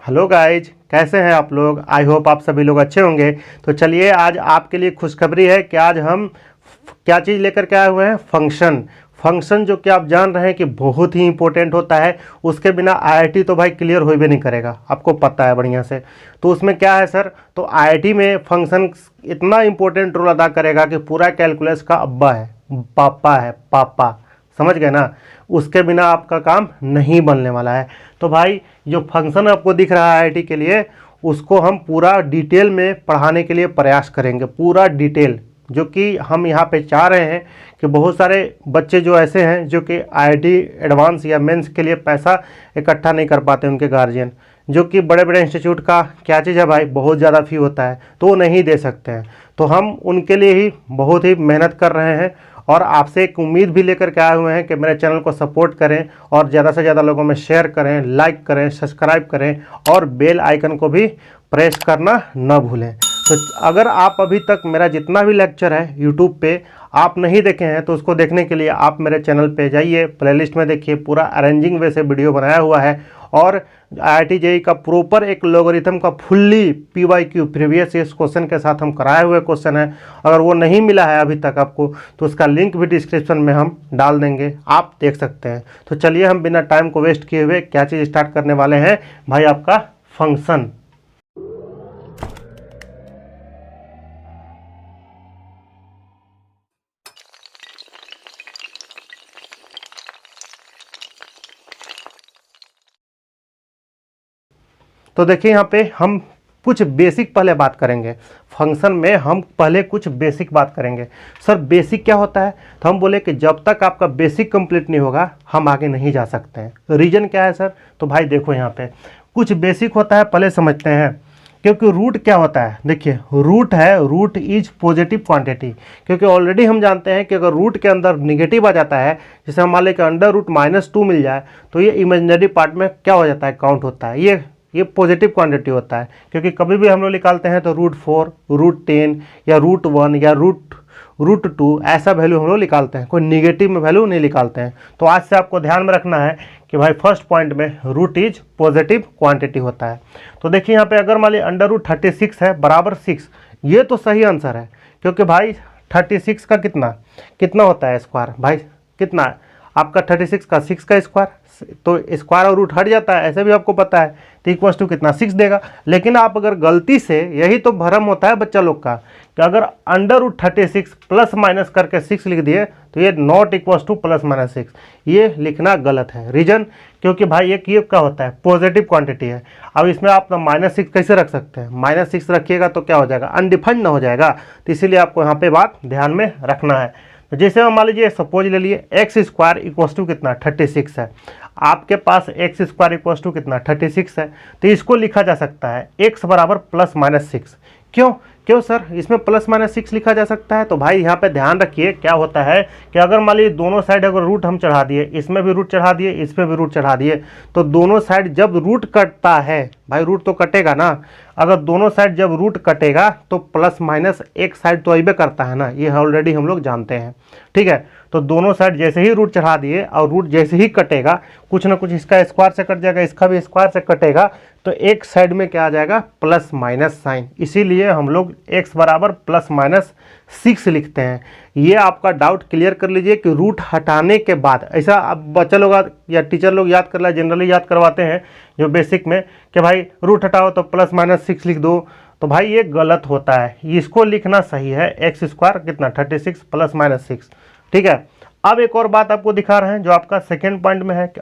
Hello guys, कैसे हैं आप लोग। आई होप आप सभी लोग अच्छे होंगे। तो चलिए आज आपके लिए खुशखबरी है कि आज हम क्या चीज़ लेकर के आए हुए हैं। फंक्शन जो कि आप जान रहे हैं कि बहुत ही इंपॉर्टेंट होता है। उसके बिना आईआईटी तो भाई क्लियर हो भी नहीं करेगा, आपको पता है बढ़िया से। तो उसमें क्या है सर, तो आईआईटी में फंक्शन इतना इंपॉर्टेंट रोल अदा करेगा कि पूरा कैलकुलस का अब्बा है, पापा है, पापा, समझ गए ना। उसके बिना आपका काम नहीं बनने वाला है। तो भाई जो फंक्शन आपको दिख रहा है आईआईटी के लिए, उसको हम पूरा डिटेल में पढ़ाने के लिए प्रयास करेंगे, पूरा डिटेल। जो कि हम यहाँ पे चाह रहे हैं कि बहुत सारे बच्चे जो ऐसे हैं जो कि आईआईटी एडवांस या मेंस के लिए पैसा इकट्ठा नहीं कर पाते, उनके गार्जियन, जो कि बड़े बड़े इंस्टीट्यूट का क्या चीज़ है भाई, बहुत ज़्यादा फ़ी होता है, तो वो नहीं दे सकते हैं। तो हम उनके लिए ही बहुत ही मेहनत कर रहे हैं और आपसे एक उम्मीद भी लेकर के आए हुए हैं कि मेरे चैनल को सपोर्ट करें और ज़्यादा से ज़्यादा लोगों में शेयर करें, लाइक करें, सब्सक्राइब करें और बेल आइकन को भी प्रेस करना न भूलें। तो अगर आप अभी तक मेरा जितना भी लेक्चर है यूट्यूब पे आप नहीं देखे हैं तो उसको देखने के लिए आप मेरे चैनल पे जाइए, प्लेलिस्ट में देखिए, पूरा अरेंजिंग वे से वीडियो बनाया हुआ है। और आईआईटी जेईई का प्रॉपर एक लोगरिथम का fully PYQ previous years question के साथ हम कराए हुए क्वेश्चन है। अगर वो नहीं मिला है अभी तक आपको तो उसका लिंक भी डिस्क्रिप्शन में हम डाल देंगे, आप देख सकते हैं। तो चलिए हम बिना टाइम को वेस्ट किए हुए क्या चीज़ स्टार्ट करने वाले हैं भाई, आपका फंक्शन। तो देखिए यहाँ पे हम कुछ बेसिक पहले बात करेंगे। फंक्शन में हम पहले कुछ बेसिक बात करेंगे। सर बेसिक क्या होता है, तो हम बोले कि जब तक आपका बेसिक कंप्लीट नहीं होगा हम आगे नहीं जा सकते हैं। रीजन क्या है सर, तो भाई देखो यहाँ पे कुछ बेसिक होता है, पहले समझते हैं। क्योंकि रूट क्या होता है, देखिए रूट है, रूट इज पॉजिटिव क्वांटिटी। क्योंकि ऑलरेडी हम जानते हैं कि अगर रूट के अंदर निगेटिव आ जाता है, जैसे हम मान लें कि अंडर रूट -2 मिल जाए, तो ये इमेजिनरी पार्ट में क्या हो जाता है, काउंट होता है। ये पॉजिटिव क्वांटिटी होता है। क्योंकि कभी भी हम लोग निकालते हैं तो √4, √10 या √1 या √2 ऐसा वैल्यू हम लोग निकालते हैं, कोई निगेटिव में वैल्यू नहीं निकालते हैं। तो आज से आपको ध्यान में रखना है कि भाई फर्स्ट पॉइंट में रूट इज पॉजिटिव क्वांटिटी होता है। तो देखिए यहाँ पे अगर मान लीजिए √36 है बराबर 6, ये तो सही आंसर है। क्योंकि भाई 36 का कितना होता है स्क्वायर, भाई कितना है आपका 36 का 6 का स्क्वायर, तो स्क्वायर और रूट हट जाता है, ऐसे भी आपको पता है। तो इक्वल्स टू कितना, 6 देगा। लेकिन आप अगर गलती से, यही तो भरम होता है बच्चा लोग का, कि अगर √36 प्लस माइनस करके 6 लिख दिए तो ये नॉट इक्वल्स टू +-6, ये लिखना गलत है। रीजन, क्योंकि भाई एक ये क्या होता है, पॉजिटिव क्वांटिटी है। अब इसमें आप -6 कैसे रख सकते हैं, -6 रखिएगा तो क्या हो जाएगा, अनडिफाइंड ना हो जाएगा। तो इसीलिए आपको यहाँ पे बात ध्यान में रखना है। तो जैसे हम मान लीजिए सपोज ले लिए x² इक्वल्स टू कितना, 36 है। आपके पास x² इक्वल्स टू कितना, 36 है। तो इसको लिखा जा सकता है x बराबर +-6। क्यों सर इसमें +-6 लिखा जा सकता है, तो भाई यहाँ पे ध्यान रखिए क्या होता है कि अगर मान लीजिए दोनों साइड अगर रूट हम चढ़ा दिए, इसमें भी रूट चढ़ा दिए, इस पर भी रूट चढ़ा दिए, तो दोनों साइड जब रूट कटता है, भाई रूट तो कटेगा ना, अगर दोनों साइड जब रूट कटेगा तो +- एक साइड तो अइबे करता है ना, ये ऑलरेडी हम लोग जानते हैं। ठीक है, तो दोनों साइड जैसे ही रूट चढ़ा दिए और रूट जैसे ही कटेगा, कुछ ना कुछ इसका स्क्वायर से कट जाएगा, इसका भी स्क्वायर से कटेगा, तो एक साइड में क्या आ जाएगा, +- साइन। इसीलिए हम लोग x बराबर +-6 लिखते हैं। ये आपका डाउट क्लियर कर लीजिए कि रूट हटाने के बाद, ऐसा अब बच्चा लोग या टीचर लोग याद कर जनरली याद करवाते हैं जो बेसिक में, कि भाई रूट हटाओ तो +-6 लिख दो, तो भाई ये गलत होता है। इसको लिखना सही है x² कितना, 36 +-6। ठीक है, अब एक और बात आपको दिखा रहे हैं जो आपका सेकेंड पॉइंट में है कि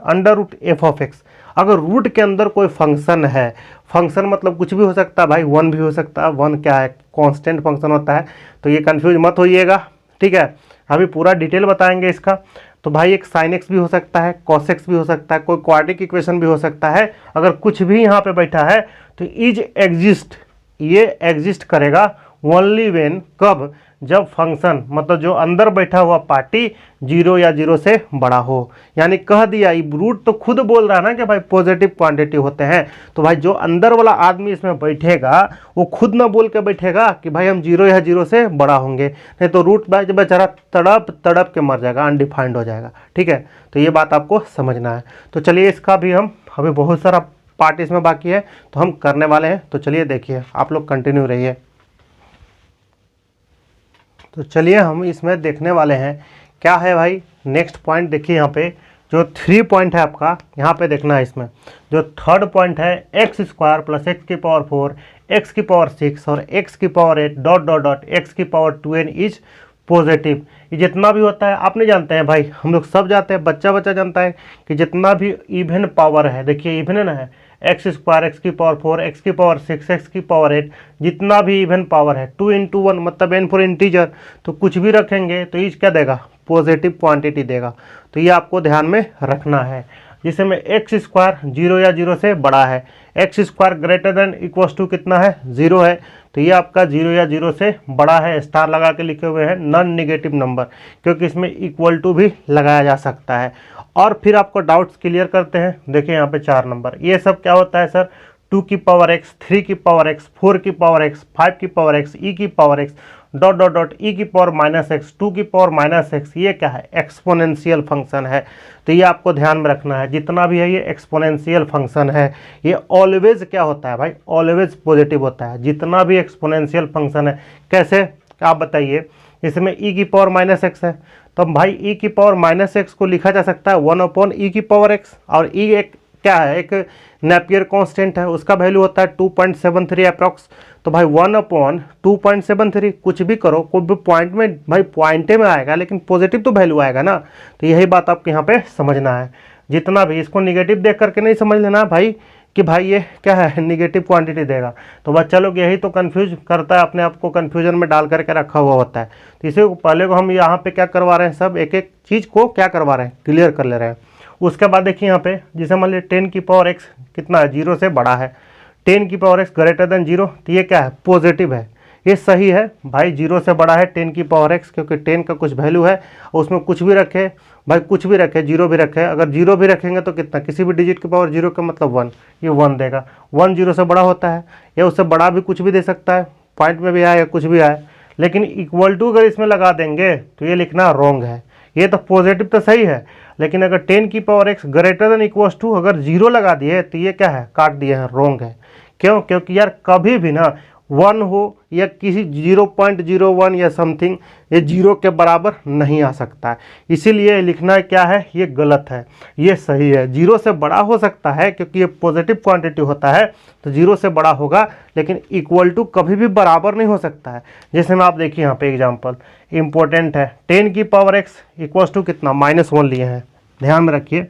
√f(x), अगर रूट के अंदर कोई फंक्शन है, फंक्शन मतलब कुछ भी हो सकता है भाई, 1 भी हो सकता है, 1 क्या है, कांस्टेंट फंक्शन होता है, तो ये कंफ्यूज मत होइएगा। ठीक है, अभी पूरा डिटेल बताएंगे इसका। तो भाई एक sin x भी हो सकता है, cos x भी हो सकता है, कोई क्वाड्रेटिक इक्वेशन भी हो सकता है। अगर कुछ भी यहाँ पे बैठा है तो इज एग्जिस्ट, ये एग्जिस्ट करेगा ओनली व्हेन, कब, जब फंक्शन मतलब जो अंदर बैठा हुआ पार्टी 0 या 0 से बड़ा हो। यानी कह दिया, रूट तो खुद बोल रहा है ना कि भाई पॉजिटिव क्वांटिटी होते हैं, तो भाई जो अंदर वाला आदमी इसमें बैठेगा वो खुद ना बोल के बैठेगा कि भाई हम 0 या 0 से बड़ा होंगे, नहीं तो रूट बेचारा तड़प तड़प के मर जाएगा, अनडिफाइंड हो जाएगा। ठीक है, तो ये बात आपको समझना है। तो चलिए इसका भी हम अभी बहुत सारा पार्ट इसमें बाकी है तो हम करने वाले हैं। तो चलिए देखिए, आप लोग कंटिन्यू रहिए। तो चलिए हम इसमें देखने वाले हैं क्या है भाई। नेक्स्ट पॉइंट देखिए, यहाँ पे जो 3 पॉइंट है आपका, यहाँ पे देखना है। इसमें जो थर्ड पॉइंट है एक्स स्क्वायर प्लस एक्स की पावर 4 एक्स की पावर 6 और एक्स की power 8 dot dot dot x की पावर 2n इज पॉजिटिव। ये जितना भी होता है आप नहीं जानते हैं भाई, हम लोग सब जानते हैं, बच्चा बच्चा जानता है कि जितना भी इवन पावर है, देखिए इवन है ना, है एक्स स्क्वायर एक्स की पावर 4 एक्स की पावर 6 एक्स की पावर 8, जितना भी इवन पावर है 2 × 1 मतलब n फॉर इंटीजर, तो कुछ भी रखेंगे तो इज क्या देगा, पॉजिटिव क्वांटिटी देगा। तो ये आपको ध्यान में रखना है। जिसे में एक्स स्क्वायर 0 या 0 से बड़ा है, X square greater than equals to कितना है, 0 है, तो ये आपका 0 या 0 से बड़ा है, स्टार लगा के लिखे हुए हैं, नॉन निगेटिव नंबर, क्योंकि इसमें इक्वल टू भी लगाया जा सकता है। और फिर आपको डाउट्स क्लियर करते हैं। देखिए यहाँ पे 4 नंबर, ये सब क्या होता है सर, 2 की पावर x, 3 की पावर x, 4 की पावर x, 5 की पावर x, e की power x dot dot dot e की पावर -x, 2 की पावर -x, ये क्या है, एक्सपोनेंशियल फंक्शन है। तो ये आपको ध्यान में रखना है, जितना भी है ये एक्सपोनेंशियल फंक्शन है, ये ऑलवेज क्या होता है भाई, ऑलवेज पॉजिटिव होता है, जितना भी एक्सपोनेंशियल फंक्शन है। कैसे आप बताइए, इसमें e की पावर -x है, तो भाई e की पावर -x को लिखा जा सकता है 1/e की पावर x, और e एक क्या है, एक नेपियर कांस्टेंट है, उसका वैल्यू होता है 2.73 अप्रॉक्स। तो भाई 1/2.73, कुछ भी करो, कोई भी पॉइंट में भाई पॉइंटे में आएगा, लेकिन पॉजिटिव तो वैल्यू आएगा ना। तो यही बात आपको यहाँ पे समझना है। जितना भी, इसको निगेटिव देख करके नहीं समझ लेना भाई कि भाई ये क्या है, निगेटिव क्वांटिटी देगा। तो बच्चा लोग यही तो कंफ्यूज करता है, अपने आप को कंफ्यूजन में डाल करके रखा हुआ होता है। तो इसे पहले को हम यहाँ पे क्या करवा रहे हैं, सब एक एक चीज़ को क्या करवा रहे हैं, क्लियर कर ले रहे हैं। उसके बाद देखिए यहाँ पे, जिसे मान लीजिए 10 की पावर x कितना है, 0 से बड़ा है, 10 की पावर x ग्रेटर देन 0, तो ये क्या है, पॉजिटिव है, ये सही है भाई। 0 से बड़ा है 10 की पावर x, क्योंकि 10 का कुछ वैल्यू है, उसमें कुछ भी रखे भाई, कुछ भी रखे, 0 भी रखे, अगर 0 भी रखेंगे तो कितना, किसी भी डिजिट की पावर 0 का मतलब 1, ये 1 देगा। 1 0 से बड़ा होता है, या उससे बड़ा भी कुछ भी दे सकता है, पॉइंट में भी आए या कुछ भी आए, लेकिन इक्वल टू अगर इसमें लगा देंगे तो ये लिखना रॉन्ग है। ये तो पॉजिटिव तो सही है, लेकिन अगर 10 की power x greater than equals to अगर 0 लगा दिए तो ये क्या है, काट दिए हैं, रॉन्ग है। क्यों, क्योंकि यार कभी भी ना 1 हो या किसी 0.01 या समथिंग, ये 0 के बराबर नहीं आ सकता है। इसीलिए लिखना क्या है, ये गलत है, ये सही है। 0 से बड़ा हो सकता है क्योंकि ये पॉजिटिव क्वांटिटी होता है, तो 0 से बड़ा होगा, लेकिन इक्वल टू कभी भी बराबर नहीं हो सकता है। जैसे में आप देखिए यहाँ पे एग्जाम्पल इंपॉर्टेंट है, 10 की पावर x इक्वल्स टू कितना, -1 लिए हैं, ध्यान में रखिए।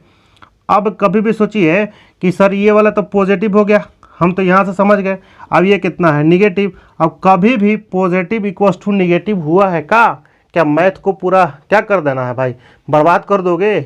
अब कभी भी सोचिए कि सर ये वाला तो पॉजिटिव हो गया, हम तो यहाँ से समझ गए, अब ये कितना है, निगेटिव। अब कभी भी पॉजिटिव इक्वल्स टू निगेटिव हुआ है क्या मैथ को पूरा क्या कर देना है भाई, बर्बाद कर दोगे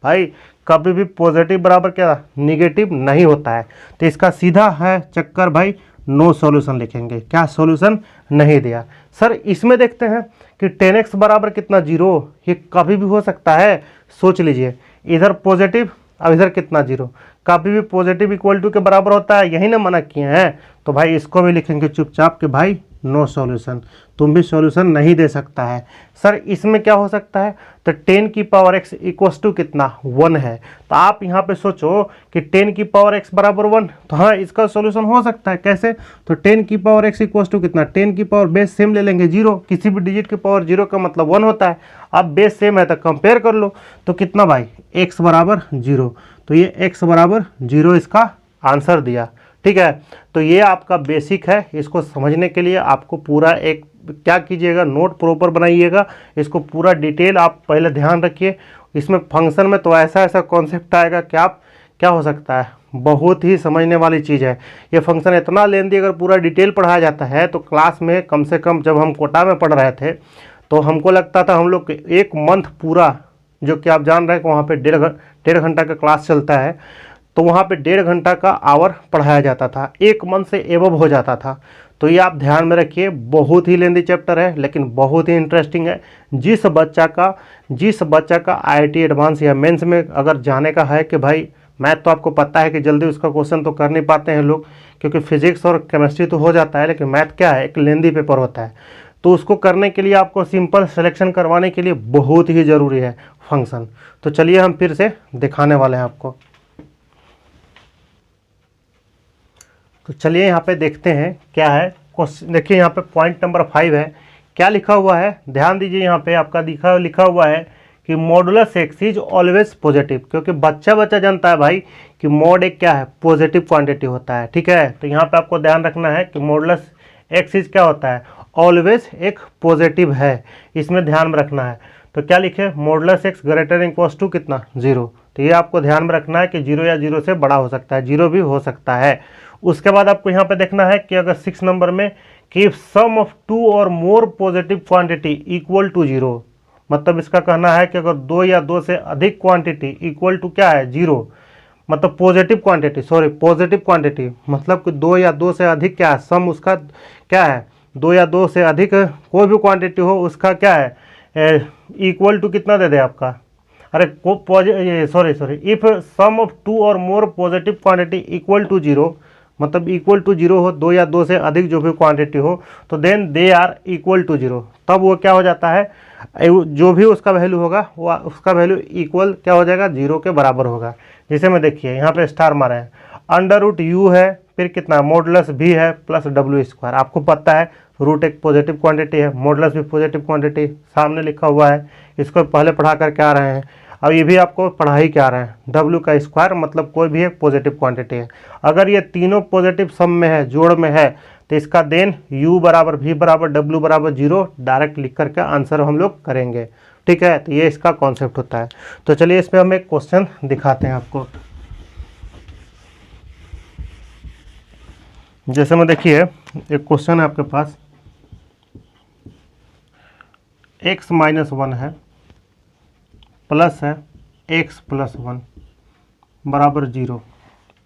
भाई। कभी भी पॉजिटिव बराबर क्या, निगेटिव नहीं होता है। तो इसका सीधा है चक्कर भाई, नो सॉल्यूशन लिखेंगे। क्या सॉल्यूशन नहीं दिया सर। इसमें देखते हैं कि 10x बराबर कितना, 0, ये कभी भी हो सकता है। सोच लीजिए, इधर पॉजिटिव, अब इधर कितना, 0, कभी भी पॉजिटिव इक्वल टू के बराबर होता है, यही ना मना किए हैं। तो भाई इसको भी लिखेंगे चुपचाप कि भाई नो सॉल्यूशन, तुम भी सॉल्यूशन नहीं दे सकता है। सर इसमें क्या हो सकता है, तो 10 की पावर x इक्वल्स टू कितना, 1 है। तो आप यहाँ पे सोचो कि 10 की पावर x बराबर 1, तो हाँ इसका सॉल्यूशन हो सकता है। कैसे, तो 10 की पावर x इक्वल्स टू कितना, 10 की पावर बेस सेम ले लेंगे 0, किसी भी डिजिट की पावर 0 का मतलब 1 होता है। अब बेस सेम है तो कंपेयर कर लो, तो कितना भाई, x बराबर 0, तो ये x बराबर 0 इसका आंसर दिया। ठीक है, तो ये आपका बेसिक है। इसको समझने के लिए आपको पूरा एक क्या कीजिएगा, नोट प्रॉपर बनाइएगा, इसको पूरा डिटेल आप पहले ध्यान रखिए। इसमें फंक्शन में तो ऐसा ऐसा कॉन्सेप्ट आएगा कि आप क्या हो सकता है, बहुत ही समझने वाली चीज़ है। ये फंक्शन इतना लेंदी, अगर पूरा डिटेल पढ़ाया जाता है तो क्लास में कम से कम जब हम कोटा में पढ़ रहे थे तो हमको लगता था हम लोग 1 मंथ पूरा, जो कि आप जान रहे हैं कि वहाँ पे 1.5 घंटा का क्लास चलता है, तो वहाँ पे 1.5 घंटा का आवर पढ़ाया जाता था, 1 मंथ से एबव हो जाता था। तो ये आप ध्यान में रखिए, बहुत ही लेंदी चैप्टर है लेकिन बहुत ही इंटरेस्टिंग है। जिस बच्चा का IIT एडवांस या मेंस में अगर जाने का है कि भाई मैथ, तो आपको पता है कि जल्दी उसका क्वेश्चन तो कर नहीं पाते हैं लोग, क्योंकि फिजिक्स और केमिस्ट्री तो हो जाता है, लेकिन मैथ क्या है, एक लेंदी पेपर होता है। तो उसको करने के लिए आपको सिंपल सिलेक्शन करवाने के लिए बहुत ही ज़रूरी है फंक्शन। तो चलिए हम फिर से दिखाने वाले हैं आपको। तो चलिए यहाँ पे देखते हैं क्या है क्वेश्चन। देखिए यहाँ पे पॉइंट नंबर 5 है, क्या लिखा हुआ है, ध्यान दीजिए। यहाँ पे आपका लिखा हुआ है कि modulus x is always positive, क्योंकि बच्चा जानता है भाई कि मॉड एक क्या है, पॉजिटिव क्वांटिटी होता है। ठीक है, तो यहाँ पे आपको ध्यान रखना है कि मॉडुलस एक्स इज क्या होता है, ऑलवेज एक पॉजिटिव है, इसमें ध्यान में रखना है। तो क्या लिखे, modulus x greater than equals to कितना, 0। तो ये आपको ध्यान में रखना है कि 0 या 0 से बड़ा हो सकता है, 0 भी हो सकता है। उसके बाद आपको यहाँ पे देखना है कि अगर 6 नंबर में कि सम of 2 or more positive quantity equal to 0, मतलब इसका कहना है कि अगर 2 या 2 से अधिक क्वांटिटी इक्वल टू क्या है, 0, मतलब positive quantity, sorry positive quantity मतलब कि 2 या 2 से अधिक क्या है, सम उसका क्या है, 2 या 2 से अधिक कोई भी क्वांटिटी हो उसका क्या है, इक्वल टू कितना दे दे आपका, अरे sorry if some of 2 or more positive quantity equal to 0, मतलब इक्वल टू 0 हो, 2 या 2 से अधिक जो भी क्वांटिटी हो, तो then they are equal to 0, तब वो क्या हो जाता है, जो भी उसका वैल्यू होगा वो उसका वैल्यू इक्वल क्या हो जाएगा, 0 के बराबर होगा। जैसे में देखिए यहाँ पे स्टार मारा है, अंडर रूट यू है, फिर कितना मॉडुलस भी है प्लस डब्ल्यू स्क्वायर। आपको पता है रूट एक पॉजिटिव क्वांटिटी है, मॉडुलस भी पॉजिटिव क्वांटिटी, सामने लिखा हुआ है, इसको पहले पढ़ा करके आ रहे हैं, अब ये भी आपको पढ़ा ही क्या आ रहे हैं, डब्ल्यू का स्क्वायर मतलब कोई भी एक पॉजिटिव क्वांटिटी है। अगर ये तीनों पॉजिटिव सम में है, जोड़ में है, तो इसका देन u बराबर v बराबर w बराबर 0 डायरेक्ट लिख करके आंसर हम लोग करेंगे। ठीक है, तो ये इसका कॉन्सेप्ट होता है। तो चलिए इसमें हम एक क्वेश्चन दिखाते हैं आपको। जैसे में देखिए एक क्वेश्चन है आपके पास, x माइनस 1 है प्लस है x प्लस 1 बराबर 0।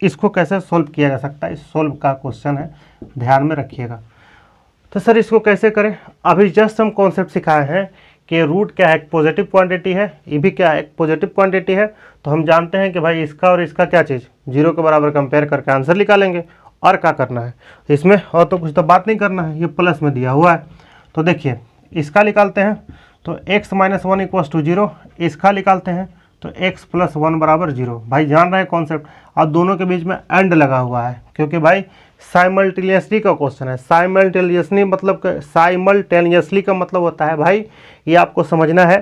इसको कैसे सॉल्व किया जा सकता है, इस सॉल्व का क्वेश्चन है, ध्यान में रखिएगा। तो सर इसको कैसे करें, अभी जस्ट हम कॉन्सेप्ट सिखाए हैं कि रूट क्या है, एक पॉजिटिव क्वांटिटी है, ये भी क्या है, एक पॉजिटिव क्वांटिटी है। तो हम जानते हैं कि भाई इसका और इसका क्या चीज़ 0 के बराबर कंपेयर करके आंसर निकालेंगे। और क्या करना है इसमें, और तो कुछ तो बात नहीं करना है, ये प्लस में दिया हुआ है। तो देखिए इसका निकालते हैं, तो x माइनस 1 इक्वल्स टू 0, इसका निकालते हैं तो x प्लस 1 बराबर 0। भाई जान रहे हैं कॉन्सेप्ट, और दोनों के बीच में एंड लगा हुआ है, क्योंकि भाई साइमल्टेनियसली का क्वेश्चन है। साइमल्टेनियसली का मतलब होता है भाई, ये आपको समझना है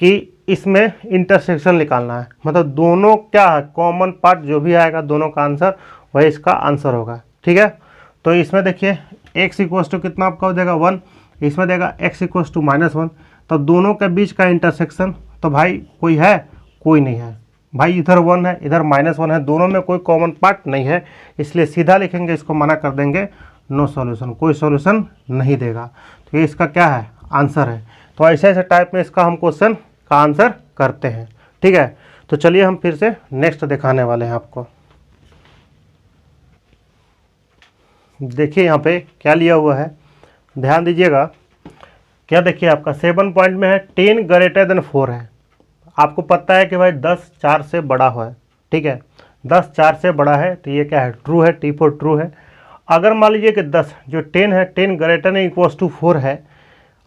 कि इसमें इंटरसेक्शन निकालना है, मतलब दोनों क्या है, कॉमन पार्ट जो भी आएगा दोनों का आंसर वही इसका आंसर होगा। ठीक है, तो इसमें देखिए x इक्वल्स टू कितना आपका हो जाएगा 1, इसमें देगा x इक्वल्स टू -1, तो दोनों के बीच का इंटरसेक्शन, तो भाई कोई है, कोई नहीं है भाई, इधर 1 है इधर -1 है, दोनों में कोई कॉमन पार्ट नहीं है, इसलिए सीधा लिखेंगे, इसको मना कर देंगे, नो सॉल्यूशन, कोई सॉल्यूशन नहीं देगा। तो ये इसका क्या है, आंसर है। तो ऐसे ऐसे टाइप में इसका हम क्वेश्चन का आंसर करते हैं। ठीक है, तो चलिए हम फिर से नेक्स्ट दिखाने वाले हैं आपको। देखिए यहाँ पे क्या लिया हुआ है, ध्यान दीजिएगा। क्या देखिए आपका 7 पॉइंट में है 10 ग्रेटर देन 4 है। आपको पता है कि भाई 10 4 से बड़ा है। ठीक है, 10 4 से बड़ा है, तो ये क्या है, ट्रू है, टी फॉर ट्रू है। अगर मान लीजिए कि 10 जो 10 है, 10 ग्रेटर देन इक्वल्स टू 4 है।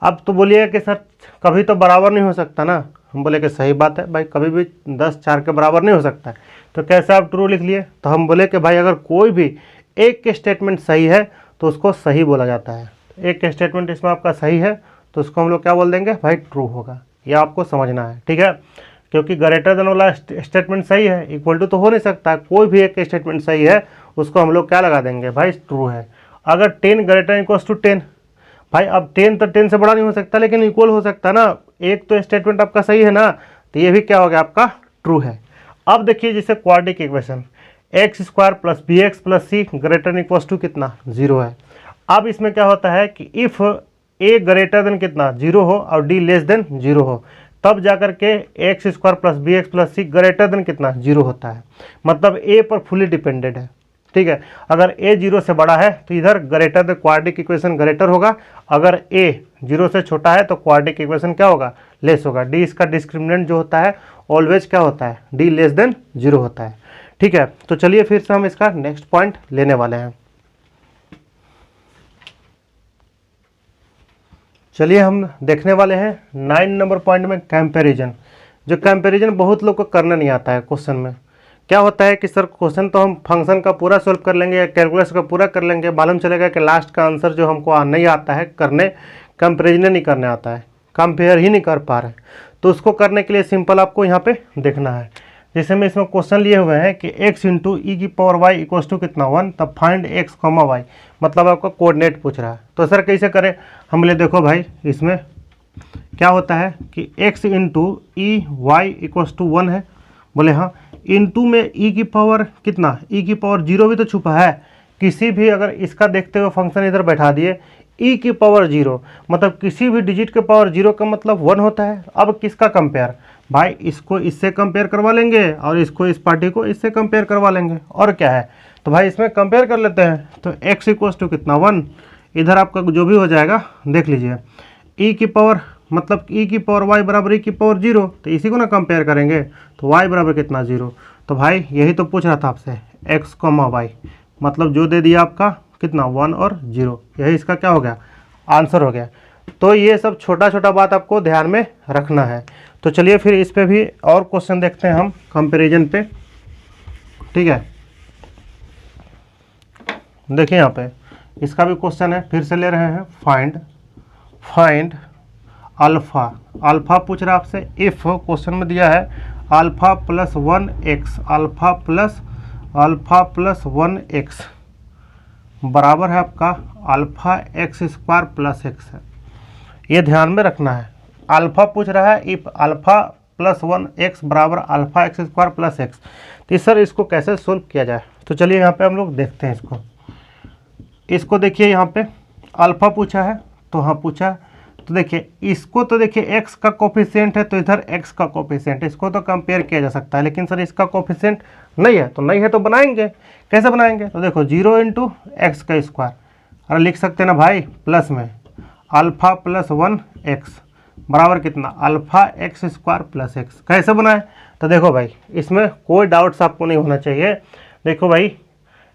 अब तो बोलिएगा कि सर कभी तो बराबर नहीं हो सकता ना, हम बोले कि सही बात है भाई, कभी भी 10 4 के बराबर नहीं हो सकता है, तो कैसे आप ट्रू लिख लिए। तो हम बोले कि भाई अगर कोई भी एक स्टेटमेंट सही है तो उसको सही बोला जाता है। एक स्टेटमेंट इसमें आपका सही है तो उसको हम लोग क्या बोल देंगे, भाई ट्रू होगा। ये आपको समझना है। ठीक है, क्योंकि ग्रेटर देन वाला स्टेटमेंट सही है, इक्वल टू तो हो नहीं सकता है, कोई भी एक स्टेटमेंट सही है उसको हम लोग क्या लगा देंगे, भाई ट्रू है। अगर 10 ग्रेटर इक्वल्स टू 10, भाई अब 10 तो 10 से बड़ा नहीं हो सकता, लेकिन इक्वल हो सकता ना, एक तो स्टेटमेंट आपका सही है ना, तो ये भी क्या हो गया आपका ट्रू है। अब देखिए जैसे quadratic equation x square plus b x plus c greater equals to कितना 0 है। अब इसमें क्या होता है कि इफ़ ए ग्रेटर देन कितना 0 हो और डी लेस देन 0 हो, तब जाकर के x square plus b x plus c greater than कितना 0 होता है, मतलब ए पर फुली डिपेंडेंट है। ठीक है, अगर ए 0 से बड़ा है तो इधर greater the quadratic equation greater होगा, अगर ए 0 से छोटा है तो क्वाड्रेटिक इक्वेशन क्या होगा, लेस होगा। डी इसका डिस्क्रिमिनेंट जो होता है ऑलवेज क्या होता है, डी लेस देन 0 होता है। ठीक है, तो चलिए फिर से हम इसका नेक्स्ट पॉइंट लेने वाले हैं। चलिए हम देखने वाले हैं 9 नंबर पॉइंट में कंपैरिजन। जो कंपैरिजन बहुत लोग को करना नहीं आता है क्वेश्चन में, क्या होता है कि सर क्वेश्चन तो हम फंक्शन का पूरा सॉल्व कर लेंगे या कैलकुलस का पूरा कर लेंगे, मालूम चलेगा कि लास्ट का आंसर जो हमको नहीं आता है करने, कंपेरिजन नहीं करने आता है, कंपेयर ही नहीं कर पा रहे हैं। तो उसको करने के लिए सिंपल आपको यहाँ पे देखना है। जैसे मैं इसमें क्वेश्चन लिए हुए हैं कि x इंटू ई की पावर वाई इक्वस टू कितना 1, तब फाइंड x कॉमा वाई, मतलब आपका कोऑर्डिनेट पूछ रहा है। तो सर कैसे करें, हम बोले देखो भाई इसमें क्या होता है कि x into e y equals to 1 है, बोले हाँ, इंटू में e की पावर कितना, e की पावर 0 भी तो छुपा है, किसी भी अगर इसका देखते हुए फंक्शन इधर बैठा दिए e की पावर 0, मतलब किसी भी डिजिट के पावर 0 का मतलब 1 होता है। अब किसका कंपेयर, भाई इसको इससे कंपेयर करवा लेंगे और इसको इस पार्टी को इससे कंपेयर करवा लेंगे, और क्या है। तो भाई इसमें कंपेयर कर लेते हैं, तो x इक्वस टू कितना 1, इधर आपका जो भी हो जाएगा देख लीजिए, e की पावर मतलब e की पावर y बराबर e की पावर 0, तो इसी को ना कंपेयर करेंगे, तो y बराबर कितना 0। तो भाई यही तो पूछ रहा था आपसे, x कॉमा वाई, मतलब जो दे दिया आपका कितना 1 और 0, यही इसका क्या हो गया, आंसर हो गया। तो ये सब छोटा छोटा बात आपको ध्यान में रखना है। तो चलिए फिर इस पे भी और क्वेश्चन देखते हैं हम कंपैरिजन पे, ठीक है। देखिए यहाँ पे इसका भी क्वेश्चन है, फिर से ले रहे हैं, फाइंड अल्फ़ा, अल्फ़ा पूछ रहा है आपसे, इफ़ क्वेश्चन में दिया है alpha plus 1x, alpha plus 1x बराबर है आपका alpha x square plus x है। ये ध्यान में रखना है, अल्फ़ा पूछ रहा है इफ़ अल्फ़ा प्लस 1x बराबर alpha x square plus x. तो सर इसको कैसे सोल्व किया जाए, तो चलिए यहाँ पे हम लोग देखते हैं इसको देखिए, यहाँ पे अल्फ़ा पूछा है, तो हाँ पूछा है, तो देखिए इसको तो देखिए x का कोफिशिएंट है, तो इधर x का कोफिशिएंट है, इसको तो कंपेयर किया जा सकता है, लेकिन सर इसका कोफिशिएंट नहीं है, तो नहीं है तो बनाएंगे, कैसे बनाएंगे, तो देखो 0 इंटू एक्स का स्क्वायर, और लिख सकते हैं ना भाई प्लस में अल्फ़ा प्लस 1x बराबर कितना alpha x square plus x. कैसे बनाए, तो देखो भाई इसमें कोई डाउट्स आपको नहीं होना चाहिए। देखो भाई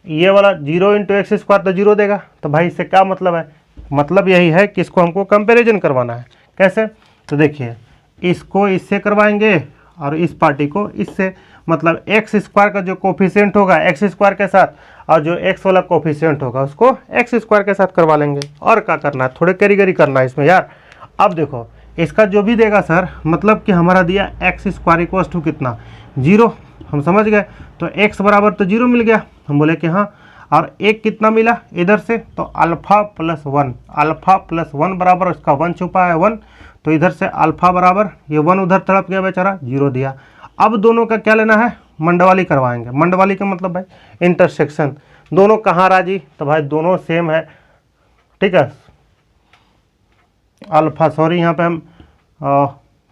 ये वाला 0 इंटू एक्स स्क्वायर तो 0 देगा, तो भाई इससे क्या मतलब है, मतलब यही है कि इसको हमको कंपैरिजन करवाना है। कैसे, तो देखिए इसको इससे करवाएंगे और इस पार्टी को इससे, मतलब एक्स स्क्वायर का जो कोफिशिएंट होगा एक्स स्क्वायर के साथ, और जो एक्स वाला कोफिशिएंट होगा उसको एक्स स्क्वायर के साथ करवा लेंगे। और क्या करना है, थोड़े कैरी करना है इसमें यार। अब देखो इसका जो भी देगा सर, मतलब कि हमारा दिया एक्स स्क्वायर इक्वस टू कितना 0, हम समझ गए, तो एक्स बराबर तो 0 मिल गया, हम बोले कि हाँ, और एक कितना मिला इधर से, तो अल्फ़ा प्लस 1 बराबर, इसका 1 छुपा है 1, तो इधर से अल्फ़ा बराबर ये 1 उधर तड़प गया बेचारा 0 दिया। अब दोनों का क्या लेना है, मंडवाली करवाएंगे। मंडवाली का मतलब भाई इंटरसेक्शन, दोनों कहाँ राजी, तो भाई दोनों सेम है, ठीक है। अल्फ़ा, सॉरी यहाँ पे हम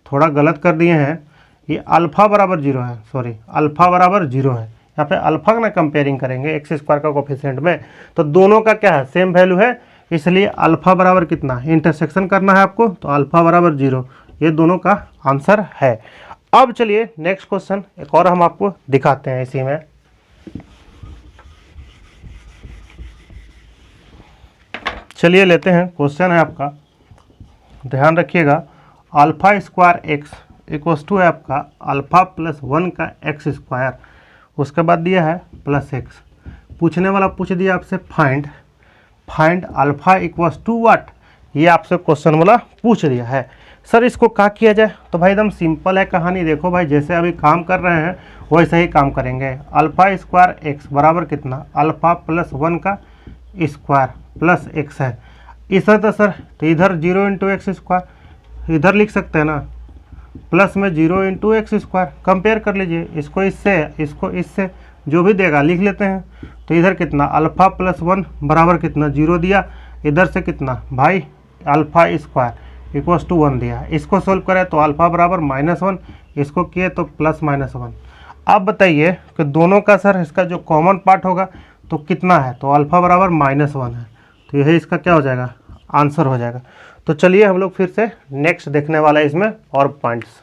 थोड़ा गलत कर दिए हैं, ये अल्फ़ा बराबर 0 है, सॉरी अल्फ़ा बराबर 0 है, यहाँ पे अल्फ़ा का ना कंपेयरिंग करेंगे एक्स स्क्वायर का कोफिशिएंट में, तो दोनों का क्या है सेम वैल्यू है, इसलिए अल्फ़ा बराबर कितना, इंटरसेक्शन करना है आपको, तो अल्फ़ा बराबर 0, ये दोनों का आंसर है। अब चलिए नेक्स्ट क्वेश्चन एक और हम आपको दिखाते हैं इसी में। चलिए लेते हैं, क्वेश्चन है आपका, ध्यान रखिएगा, alpha square x equals to है आपका अल्फ़ा प्लस 1 का एक्स स्क्वायर, उसके बाद दिया है प्लस एक्स। पूछने वाला पूछ दिया आपसे find alpha equals to what, ये आपसे क्वेश्चन वाला पूछ दिया है। सर इसको क्या किया जाए, तो भाई एकदम सिंपल है कहानी, देखो भाई जैसे अभी काम कर रहे हैं वैसे ही काम करेंगे। अल्फ़ा स्क्वायर एक्स बराबर कितना अल्फ़ा प्लस 1 का स्क्वायर प्लस एक्स है, इस तो सर, तो इधर 0 इंटू एक्स स्क्वायर इधर लिख सकते हैं ना, प्लस में 0 इंटू एक्स स्क्वायर, कंपेयर कर लीजिए इसको इससे जो भी देगा लिख लेते हैं। तो इधर कितना अल्फ़ा प्लस 1 बराबर कितना 0 दिया, इधर से कितना भाई अल्फ़ा स्क्वायर इक्वस टू 1 दिया, इसको सोल्व करें तो अल्फ़ा बराबर -1, इसको किए तो प्लस -1। अब बताइए कि दोनों का सर इसका जो कॉमन पार्ट होगा तो कितना है, तो अल्फ़ा बराबर -1 है, तो यही इसका क्या हो जाएगा, आंसर हो जाएगा। तो चलिए हम लोग फिर से नेक्स्ट देखने वाला है इसमें और पॉइंट्स।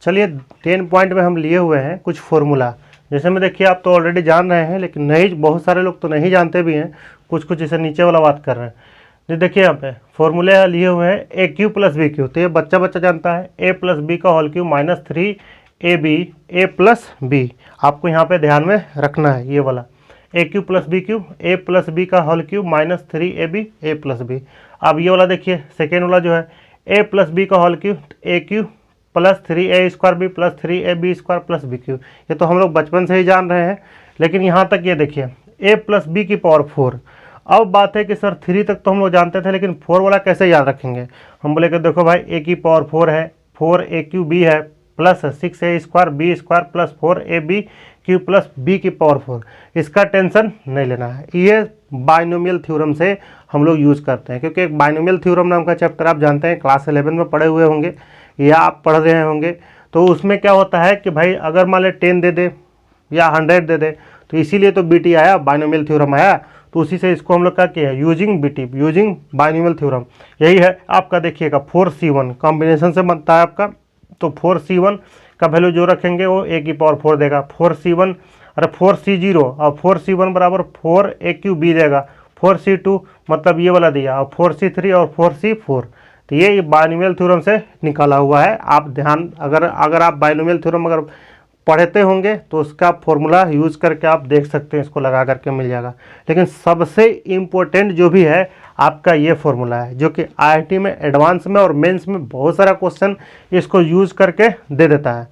चलिए 10 पॉइंट में हम लिए हुए हैं कुछ फॉर्मूला, जैसे में देखिए आप तो ऑलरेडी जान रहे हैं, लेकिन नहीं बहुत सारे लोग तो नहीं जानते भी हैं, कुछ इसे नीचे वाला बात कर रहे हैं। ये देखिए यहाँ पे फॉर्मूले लिए हुए हैं a cube plus b cube, तो ये बच्चा बच्चा जानता है ए प्लस बी का whole cube minus 3ab a plus b, आपको यहाँ पे ध्यान में रखना है ये वाला a cube plus b cube, a plus b का whole cube minus 3ab a plus b. अब ये वाला देखिए सेकेंड वाला जो है ए प्लस बी का whole cube a cube plus 3a square B plus 3ab square plus b cube, ये तो हम लोग बचपन से ही जान रहे हैं। लेकिन यहाँ तक ये देखिए a प्लस बी की पावर 4। अब बात है कि सर 3 तक तो हम लोग जानते थे, लेकिन 4 वाला कैसे याद रखेंगे। हम बोले कि देखो भाई a की पावर 4 है, 4a³ है plus 6a square b square plus 4ab cube plus b की पावर 4, इसका टेंशन नहीं लेना है। ये बाइनोमियल थ्योरम से हम लोग यूज़ करते हैं, क्योंकि एक बाइनोमियल थ्योरम नाम का चैप्टर आप जानते हैं, क्लास 11 में पढ़े हुए होंगे या आप पढ़ रहे होंगे। तो उसमें क्या होता है कि भाई अगर मान ले 10 दे दे या 100 दे दे, तो इसीलिए तो बीटी आया, बाइनोमियल थ्योरम आया, तो उसी से इसको हम लोग क्या किया है, using BT, using binomial theorem. यही है आपका, देखिएगा 4c1 कॉम्बिनेशन से बनता है आपका, तो 4c1 का वैल्यू जो रखेंगे वो a की पावर 4 देगा, 4c1 अरे 4c0 और 4c1 बराबर 4a³ देगा, 4c2 मतलब ये वाला दिया, और 4c3 और 4c4, तो ये बाइनोमियल थ्योरम से निकाला हुआ है। आप ध्यान, अगर आप बाइनोमियल थ्योरम अगर पढ़ते होंगे तो उसका फॉर्मूला यूज़ करके आप देख सकते हैं, इसको लगा करके मिल जाएगा। लेकिन सबसे इम्पोर्टेंट जो भी है आपका ये फॉर्मूला है, जो कि आईआईटी में एडवांस में और मेंस में बहुत सारा क्वेश्चन इसको यूज़ करके दे देता है,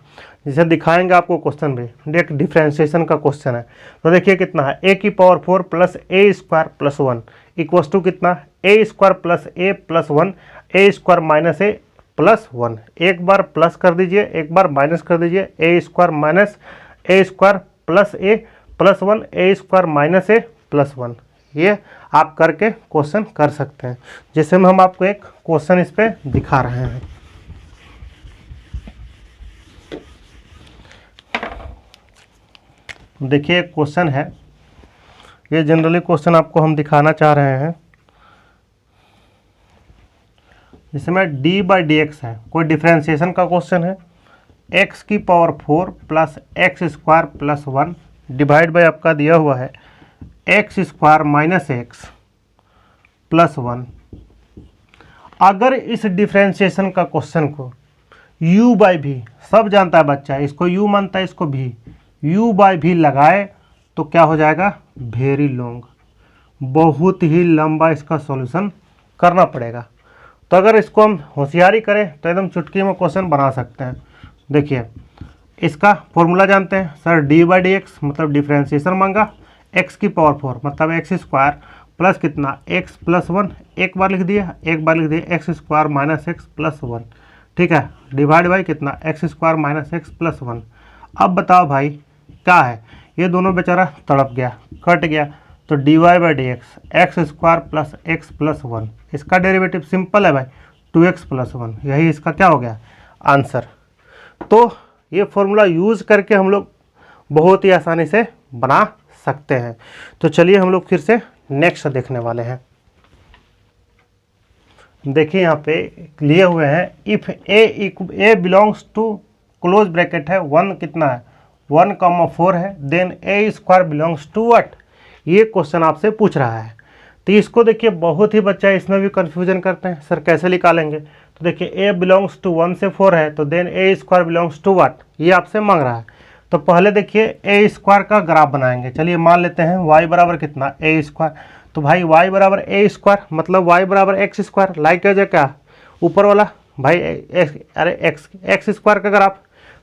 जिसे दिखाएंगे आपको क्वेश्चन भी। एक डिफ्रेंशिएशन का क्वेश्चन है, तो देखिए कितना है, a की power 4 plus a square plus 1 equals to कितना, a square plus a plus 1 a square minus a plus 1। एक बार प्लस कर दीजिए, एक बार माइनस कर दीजिए, a square minus a square plus a plus 1 a square minus a plus 1। ये आप करके क्वेश्चन कर सकते हैं, जिससे हम आपको एक क्वेश्चन इस पे दिखा रहे हैं। देखिए एक क्वेश्चन है, ये जनरली क्वेश्चन आपको हम दिखाना चाह रहे हैं, जिसमें d/dx है, कोई डिफ्रेंशिएशन का क्वेश्चन है। x की power 4 plus x square plus 1 divide by आपका दिया हुआ है X square minus x plus 1। अगर इस डिफ्रेंशिएशन का क्वेश्चन को u/v, सब जानता है बच्चा, इसको u मानता है, इसको v, u/v लगाए तो क्या हो जाएगा, वेरी लॉन्ग, बहुत ही लंबा इसका सॉल्यूशन करना पड़ेगा। तो अगर इसको हम होशियारी करें तो एकदम चुटकी में क्वेश्चन बना सकते हैं। देखिए इसका फॉर्मूला जानते हैं सर, d/dx मतलब डिफ्रेंशिएशन मांगा, x की पावर 4 मतलब एक्स स्क्वायर प्लस कितना x प्लस 1, एक बार लिख दिया, एक बार लिख दिया x square minus x plus 1, ठीक है, डिवाइड बाई कितना x square minus x plus 1। अब बताओ भाई क्या है, ये दोनों बेचारा तड़प गया, कट गया, तो dy/dx x square plus x plus 1, इसका डेरिवेटिव सिंपल है भाई 2x प्लस 1, यही इसका क्या हो गया आंसर। तो ये फॉर्मूला यूज़ करके हम लोग बहुत ही आसानी से बना सकते हैं। तो चलिए हम लोग फिर से नेक्स्ट देखने वाले हैं। देखिए यहाँ पे लिए हुए हैं, if a belongs to close bracket है 1 कितना है 1,4 है, then a square belongs to what, ये क्वेश्चन आपसे पूछ रहा है। तो इसको देखिए बहुत ही बच्चा इसमें भी कन्फ्यूजन करते हैं, सर कैसे निकालेंगे। तो देखिए a बिलोंग्स टू 1 से 4 है, तो then a square belongs to what, ये आपसे मांग रहा है। तो पहले देखिए a स्क्वायर का ग्राफ बनाएंगे। चलिए मान लेते हैं y बराबर कितना a स्क्वायर, तो भाई y बराबर a स्क्वायर मतलब y बराबर एक्स स्क्वायर, लाइक है क्या ऊपर वाला भाई अरे एक्स स्क्वायर का ग्राफ।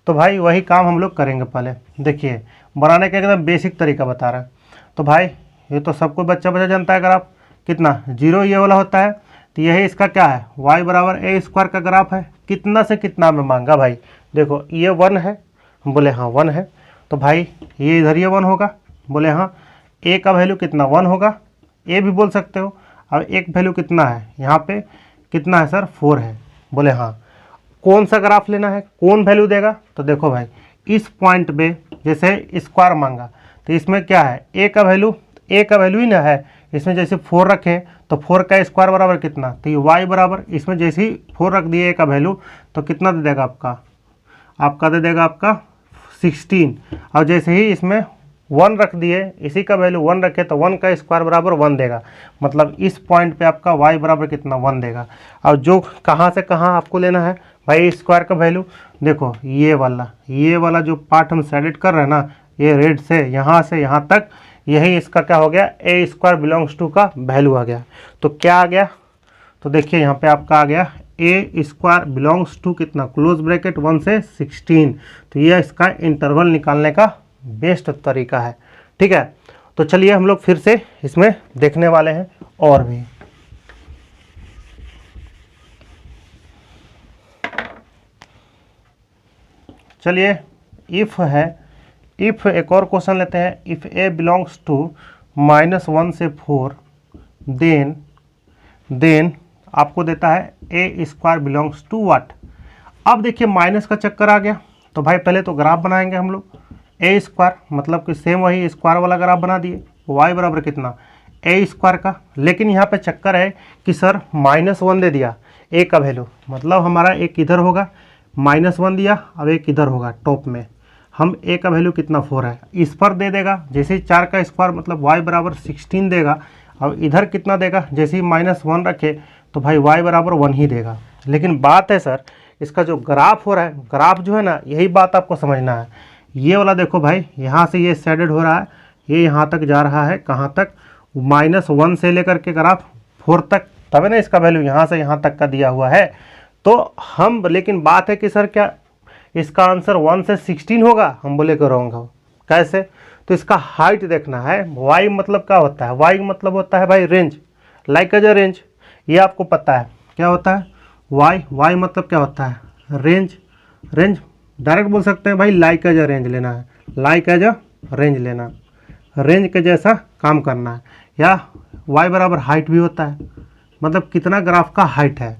तो भाई वही काम हम लोग करेंगे। पहले देखिए बनाने का एकदम बेसिक तरीका बता रहा है। तो भाई ये तो सबको बच्चा जानता है, ग्राफ कितना 0 ये वाला होता है, तो यही इसका क्या है y बराबर a स्क्वायर का ग्राफ है। कितना से कितना में मांगा भाई, देखो ये 1 है, हम बोले हाँ 1 है, तो भाई ये इधर ये 1 होगा, बोले हाँ a का वैल्यू कितना 1 होगा, a भी बोल सकते हो। अब एक वैल्यू कितना है यहाँ पे, कितना है सर 4 है, बोले हाँ। कौन सा ग्राफ लेना है, कौन वैल्यू देगा, तो देखो भाई इस पॉइंट पे जैसे स्क्वायर मांगा, तो इसमें क्या है a का वैल्यू ही ना है, इसमें जैसे 4 रखें तो 4 का स्क्वायर बराबर कितना, तो ये y बराबर, इसमें जैसे ही 4 रख दिए a का वैल्यू तो कितना दे देगा आपका दे देगा आपका 16, और जैसे ही इसमें 1 रख दिए, इसी का वैल्यू 1 रखे तो 1 का स्क्वायर बराबर 1 देगा, मतलब इस पॉइंट पे आपका y बराबर कितना 1 देगा। अब जो कहाँ से कहाँ आपको लेना है भाई स्क्वायर का वैल्यू, देखो ये वाला जो पार्ट हम सेलेक्ट कर रहे हैं ना, ये रेड से यहाँ तक, यही इसका क्या हो गया ए स्क्वायर बिलोंग्स टू का वैल्यू आ गया। तो क्या आ गया, तो देखिए यहाँ पे आपका आ गया ए स्क्वायर बिलोंग्स टू कितना, क्लोज ब्रैकेट 1 से 16। तो ये इसका इंटरवल निकालने का बेस्ट तरीका है, ठीक है। तो चलिए हम लोग फिर से इसमें देखने वाले हैं और भी। चलिए इफ़ है, इफ़ एक और क्वेश्चन लेते हैं। इफ़ ए बिलोंग्स टू -1 से 4 देन आपको देता है ए स्क्वायर बिलोंग्स टू व्हाट। अब देखिए माइनस का चक्कर आ गया, तो भाई पहले तो ग्राफ बनाएंगे हम लोग। ए स्क्वायर मतलब कि सेम वही स्क्वायर वाला ग्राफ बना दिए, वाई बराबर कितना ए स्क्वायर का। लेकिन यहाँ पे चक्कर है कि सर -1 दे दिया ए का वैल्यू, मतलब हमारा एक इधर होगा, -1 दिया, अब एक इधर होगा टॉप में। हम ए का वैल्यू कितना 4 है, इस पर दे देगा, जैसे ही 4 का स्क्वायर मतलब y बराबर 16 देगा। अब इधर कितना देगा, जैसे ही -1 रखे तो भाई y बराबर 1 ही देगा। लेकिन बात है सर इसका जो ग्राफ हो रहा है, ग्राफ जो है ना, यही बात आपको समझना है। ये वाला देखो भाई, यहाँ से ये शेडेड हो रहा है, ये यहाँ तक जा रहा है, कहाँ तक, -1 से लेकर के ग्राफ 4 तक, तब है ना इसका वैल्यू यहाँ से यहाँ तक का दिया हुआ है। तो हम, लेकिन बात है कि सर क्या इसका आंसर 1 से 16 होगा, हम बोले कि रॉन्ग हो। कैसे, तो इसका हाइट देखना है। y मतलब क्या होता है, y मतलब होता है भाई range, like as a range, ये आपको पता है क्या होता है y मतलब क्या होता है रेंज। रेंज डायरेक्ट बोल सकते हैं भाई लाइक एज अ रेंज लेना है, लाइक एज अ रेंज लेना, रेंज के जैसा काम करना है। या y बराबर हाइट भी होता है, मतलब कितना ग्राफ का हाइट है,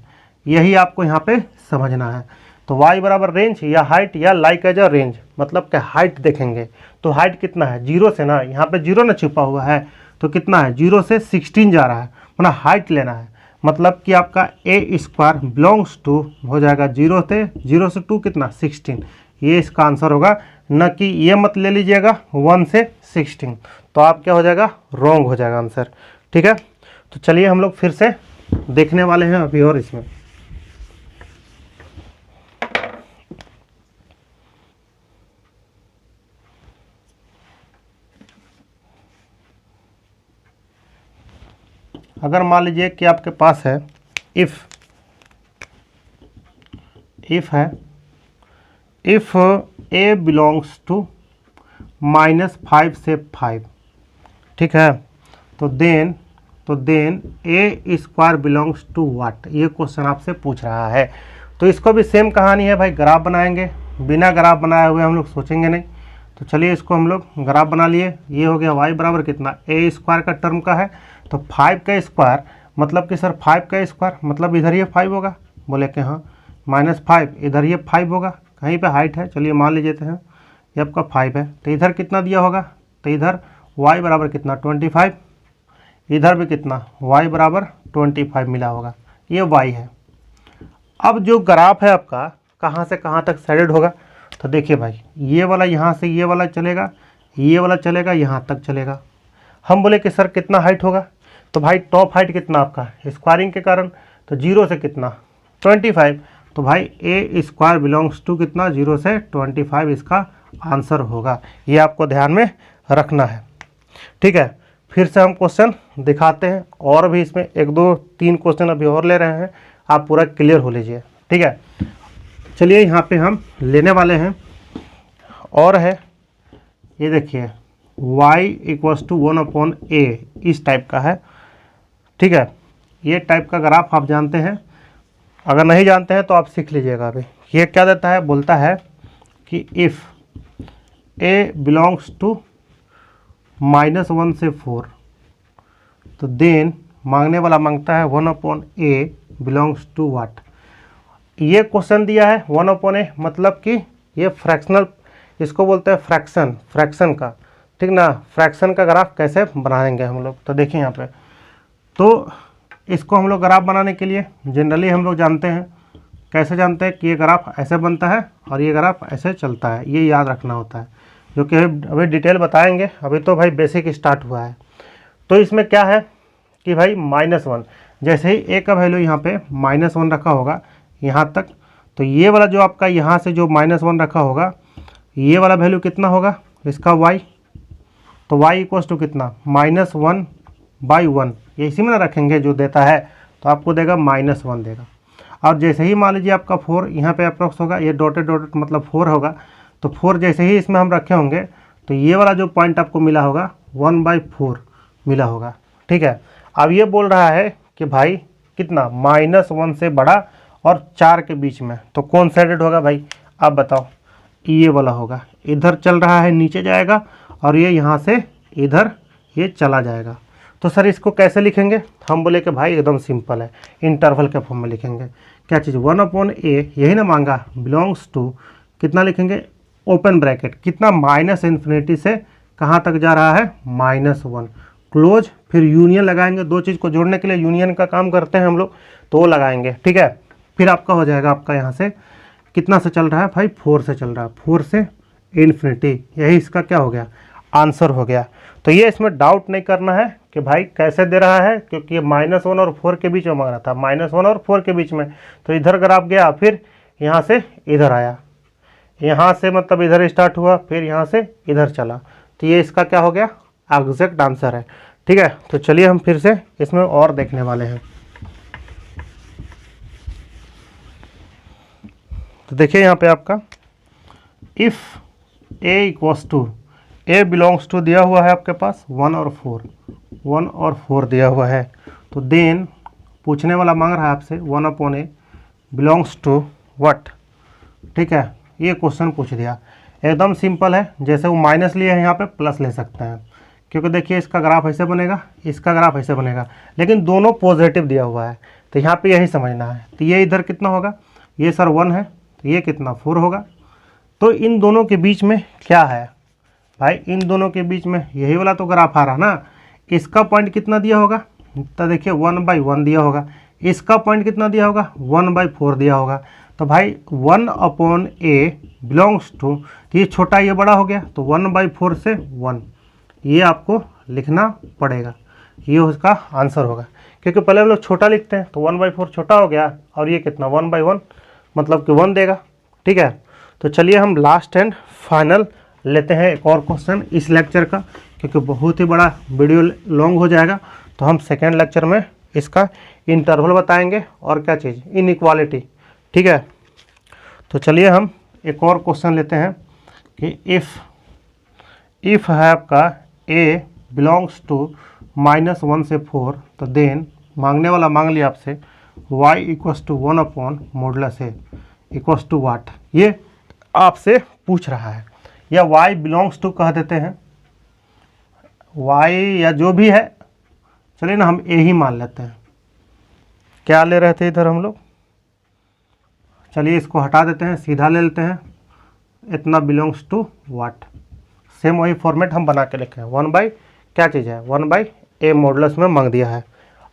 यही आपको यहाँ पे समझना है। तो y बराबर रेंज या हाइट या लाइक एज अ रेंज, मतलब क्या हाइट देखेंगे। तो हाइट कितना है, 0 से ना, यहाँ पे 0 ना छुपा हुआ है, तो कितना है 0 से 16 जा रहा है, मतलब हाइट लेना है। मतलब कि आपका ए स्क्वायर बिलोंग्स टू हो जाएगा 0 से 2 कितना 16, ये इसका आंसर होगा। न कि ये मत ले लीजिएगा 1 से 16, तो आप क्या हो जाएगा रॉन्ग हो जाएगा आंसर, ठीक है। तो चलिए हम लोग फिर से देखने वाले हैं अभी और इसमें। अगर मान लीजिए कि आपके पास है इफ़ है, इफ़ ए बिलोंग्स टू -5 से 5, ठीक है। तो then a square belongs to what, ये क्वेश्चन आपसे पूछ रहा है। तो इसको भी सेम कहानी है भाई, ग्राफ बनाएंगे, बिना ग्राफ बनाए हुए हम लोग सोचेंगे नहीं। तो चलिए इसको हम लोग ग्राफ बना लिए। ये हो गया y बराबर कितना ए स्क्वायर का टर्म का है, तो 5 का स्क्वायर मतलब कि सर 5 का स्क्वायर मतलब इधर ये 5 होगा, बोले कि हाँ -5 इधर ये 5 होगा, कहीं पे हाइट है, चलिए मान लीजिए हैं ये आपका 5 है। तो इधर कितना दिया होगा, तो इधर y बराबर कितना 25, इधर भी कितना y बराबर 25 मिला होगा, ये y है। अब जो ग्राफ है आपका कहाँ से कहाँ तक शेडेड होगा, तो देखिए भाई ये वाला यहाँ से ये वाला चलेगा, ये वाला चलेगा, यहाँ तक चलेगा। हम बोले कि सर कितना हाइट होगा, तो भाई टॉप हाइट कितना आपका स्क्वायरिंग के कारण, तो 0 से कितना 25, तो भाई ए स्क्वायर बिलोंग्स टू कितना 0 से 25 इसका आंसर होगा। ये आपको ध्यान में रखना है, ठीक है। फिर से हम क्वेश्चन दिखाते हैं, और भी इसमें 1 2 3 क्वेश्चन अभी और ले रहे हैं, आप पूरा क्लियर हो लीजिए, ठीक है। चलिए यहाँ पे हम लेने वाले हैं और है, ये देखिए y = 1/a, इस टाइप का है, ठीक है। ये टाइप का ग्राफ आप जानते हैं, अगर नहीं जानते हैं तो आप सीख लीजिएगा। अभी ये क्या देता है, बोलता है कि इफ़ ए बिलोंग्स टू -1 से 4, तो देन मांगने वाला मांगता है 1/a बिलोंग्स टू व्हाट। ये क्वेश्चन दिया है 1/a, मतलब कि ये फ्रैक्शनल, इसको बोलते हैं फ्रैक्शन का, ठीक ना। फ्रैक्शन का ग्राफ कैसे बनाएंगे हम लोग, तो देखिए यहाँ पे, तो इसको हम लोग ग्राफ बनाने के लिए जनरली हम लोग जानते हैं, कैसे जानते हैं कि ये ग्राफ ऐसे बनता है और ये ग्राफ ऐसे चलता है, ये याद रखना होता है। जो कि अभी डिटेल बताएंगे, अभी तो भाई बेसिक स्टार्ट हुआ है। तो इसमें क्या है कि भाई -1, जैसे ही ए का वैल्यू यहाँ पे -1 रखा होगा यहाँ तक, तो ये वाला जो आपका यहाँ से जो -1 रखा होगा, ये वाला वैल्यू कितना होगा इसका y, तो y इक्वल्स टू कितना -1/1, ये इसी में ना रखेंगे जो देता है, तो आपको देगा -1 देगा। और जैसे ही मान लीजिए आपका 4 यहाँ पे अप्रोक्स होगा, ये डॉटेड डॉटेड मतलब 4 होगा, तो 4 जैसे ही इसमें हम रखे होंगे तो ये वाला जो पॉइंट आपको मिला होगा 1/4 मिला होगा। ठीक है, अब ये बोल रहा है कि भाई कितना -1 से बड़ा और 4 के बीच में, तो कौन साइडेड होगा भाई आप बताओ, ये वाला होगा। इधर चल रहा है नीचे जाएगा और ये यहाँ से इधर ये चला जाएगा। तो सर इसको कैसे लिखेंगे, हम बोले कि भाई एकदम सिंपल है, इंटरवल के फॉर्म में लिखेंगे। क्या चीज़ 1/a, यही ना मांगा, बिलोंग्स टू कितना लिखेंगे, ओपन ब्रैकेट कितना -∞ से कहाँ तक जा रहा है -1, क्लोज, फिर यूनियन लगाएंगे, दो चीज़ को जोड़ने के लिए यूनियन का काम करते हैं हम लोग, तो वो लगाएंगे। ठीक है, फिर आपका हो जाएगा, आपका यहाँ से कितना से चल रहा है भाई 4 से चल रहा है, 4 से इन्फिनिटी, यही इसका क्या हो गया आंसर हो गया। तो ये इसमें डाउट नहीं करना है कि भाई कैसे दे रहा है, क्योंकि ये -1 और 4 के बीच में मांग रहा था, -1 और 4 के बीच में, तो इधर ग्राफ गया, फिर यहाँ से इधर आया, यहाँ से मतलब इधर स्टार्ट हुआ, फिर यहाँ से इधर चला, तो ये इसका क्या हो गया एग्जैक्ट आंसर है। ठीक है, तो चलिए हम फिर से इसमें और देखने वाले हैं। तो देखिए यहाँ पे आपका if a equals to, a belongs to दिया हुआ है आपके पास 1 और 4 दिया हुआ है, तो देन पूछने वाला मांग रहा है आपसे 1/a बिलोंग्स टू व्हाट। ठीक है, ये क्वेश्चन पूछ दिया, एकदम सिंपल है, जैसे वो माइनस लिए हैं यहाँ पे प्लस ले सकते हैं, क्योंकि देखिए इसका ग्राफ ऐसे बनेगा, इसका ग्राफ ऐसे बनेगा, लेकिन दोनों पॉजिटिव दिया हुआ है, तो यहाँ पे यही समझना है। तो ये इधर कितना होगा, ये सर 1 है, तो ये कितना 4 होगा। तो इन दोनों के बीच में क्या है भाई, इन दोनों के बीच में यही वाला तो ग्राफ आ रहा ना, इसका पॉइंट कितना दिया होगा, तो देखिए 1/1 दिया होगा, इसका पॉइंट कितना दिया होगा 1/4 दिया होगा। तो भाई 1/a बिलोंग्स टू, ये छोटा ये बड़ा हो गया, तो 1/4 से 1, ये आपको लिखना पड़ेगा, ये उसका आंसर होगा, क्योंकि पहले हम लोग छोटा लिखते हैं, तो 1/4 छोटा हो गया, और ये कितना 1/1 मतलब कि 1 देगा। ठीक है, तो चलिए हम लास्ट एंड फाइनल लेते हैं एक और क्वेश्चन इस लेक्चर का, क्योंकि बहुत ही बड़ा वीडियो लॉन्ग हो जाएगा, तो हम सेकेंड लेक्चर में इसका इंटरवल बताएंगे और क्या चीज़ इनइक्वालिटी। ठीक है, तो चलिए हम एक और क्वेश्चन लेते हैं कि इफ़ है आपका a बिलोंग्स टू -1 से 4, तो देन मांगने वाला मांग लिया आपसे y equals to 1/a equals to what, ये आपसे पूछ रहा है, या y बिलोंग्स टू कह देते हैं, y या जो भी है, चलिए ना हम a ही मान लेते हैं। क्या ले रहे थे इधर हम लोग, चलिए इसको हटा देते हैं, सीधा ले लेते हैं, इतना बिलोंग्स टू वाट, सेम वही फॉर्मेट हम बना के लिखे हैं, 1 क्या चीज़ है 1/a मॉडुलस में मांग दिया है।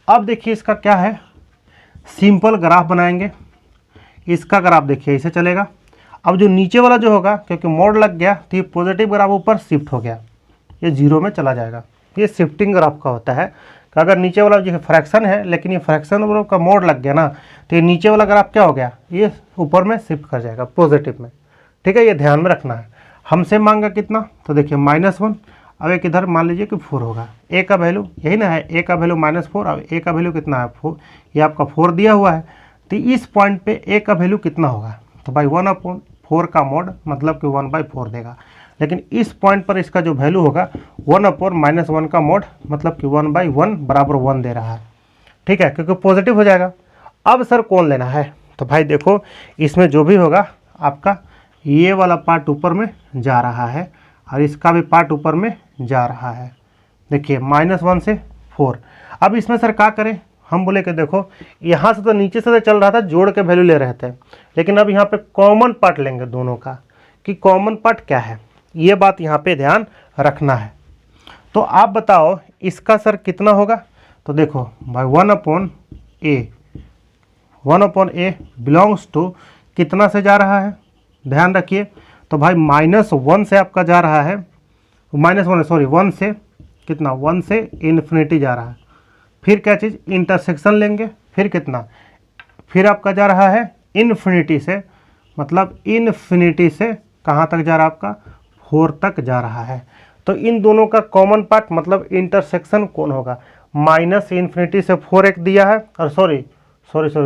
अब देखिए इसका क्या है, सिंपल ग्राफ बनाएंगे, इसका ग्राफ देखिए ऐसे चलेगा। अब जो नीचे वाला जो होगा, क्योंकि मोड लग गया तो ये पॉजिटिव ग्राफ ऊपर शिफ्ट हो गया, ये 0 में चला जाएगा, ये शिफ्टिंग ग्राफ का होता है कि अगर नीचे वाला जो फ्रैक्शन है, लेकिन ये फ्रैक्शन का मोड लग गया ना, तो ये नीचे वाला ग्राफ क्या हो गया, ये ऊपर में शिफ्ट कर जाएगा पॉजिटिव में। ठीक है, ये ध्यान में रखना है। हमसे मांगा कितना, तो देखिए -1, अब एक इधर मान लीजिए कि 4 होगा, a का वैल्यू यही ना है, a का वैल्यू -4, अब a का वैल्यू कितना है 4, ये आपका 4 दिया हुआ है, तो इस पॉइंट पे a का वैल्यू कितना होगा, तो भाई 1/4 का मोड मतलब कि 1/4 देगा, लेकिन इस पॉइंट पर इसका जो वैल्यू होगा 1/-1 का मोड मतलब कि 1/1 बराबर 1 दे रहा है। ठीक है, क्योंकि पॉजिटिव हो जाएगा। अब सर कौन लेना है, तो भाई देखो इसमें जो भी होगा आपका ये वाला पार्ट ऊपर में जा रहा है और इसका भी पार्ट ऊपर में जा रहा है। देखिए -1 से 4। अब इसमें सर क्या करें, हम बोले कि देखो यहाँ से तो नीचे से तो चल रहा था, जोड़ के वैल्यू ले रहे थे, लेकिन अब यहाँ पे कॉमन पार्ट लेंगे दोनों का, कि कॉमन पार्ट क्या है, ये बात यहाँ पे ध्यान रखना है। तो आप बताओ इसका सर कितना होगा, तो देखो भाई 1/a बिलोंग्स टू कितना से जा रहा है, ध्यान रखिए, तो भाई -1 से आपका जा रहा है, -1 सॉरी 1 से कितना, 1 से इन्फिनिटी जा रहा है। फिर क्या चीज़, इंटरसेक्शन लेंगे, फिर कितना, फिर आपका जा रहा है इन्फिनिटी से, मतलब इन्फिनिटी से कहाँ तक जा रहा है आपका, 4 तक जा रहा है। तो इन दोनों का कॉमन पार्ट मतलब इंटरसेक्शन कौन होगा, -इन्फिनिटी से 4 एक दिया है, और सॉरी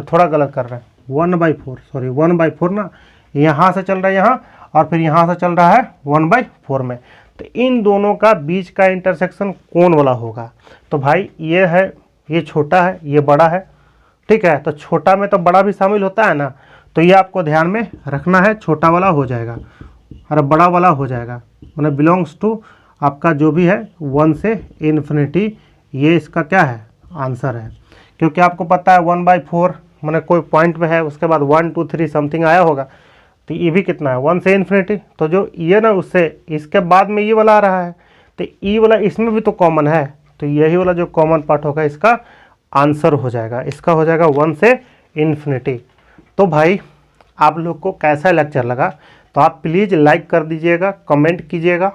थोड़ा गलत कर रहे हैं, 1/4 सॉरी 1/4 ना, यहाँ से चल रहा है यहाँ, और फिर यहाँ से चल रहा है 1/4 में। तो इन दोनों का बीच का इंटरसेक्शन कौन वाला होगा। तो भाई ये है, ये छोटा है, ये बड़ा है, ठीक है। तो छोटा में तो बड़ा भी शामिल होता है ना, तो ये आपको ध्यान में रखना है, छोटा वाला हो जाएगा और बड़ा वाला हो जाएगा, मतलब बिलोंग्स टू आपका जो भी है 1 से इन्फिनिटी, ये इसका क्या है, आंसर है। क्योंकि आपको पता है 1/4 मैंने कोई पॉइंट में है, उसके बाद 1 2 3 समथिंग आया होगा, तो ये भी कितना है 1 से इन्फिनिटी। तो जो ये ना उससे इसके बाद में ये वाला आ रहा है, तो ई वाला इसमें भी तो कॉमन है, तो यही वाला जो कॉमन पार्ट होगा इसका आंसर हो जाएगा, इसका हो जाएगा 1 से इन्फिनिटी। तो भाई आप लोग को कैसा लेक्चर लगा, तो आप प्लीज़ लाइक कर दीजिएगा, कमेंट कीजिएगा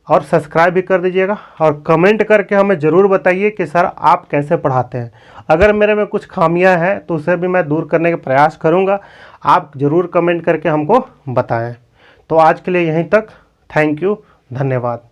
और सब्सक्राइब भी कर दीजिएगा, और कमेंट करके हमें ज़रूर बताइए कि सर आप कैसे पढ़ाते हैं। अगर मेरे में कुछ खामियां हैं तो उसे भी मैं दूर करने का प्रयास करूंगा, आप ज़रूर कमेंट करके हमको बताएं। तो आज के लिए यहीं तक, थैंक यू, धन्यवाद।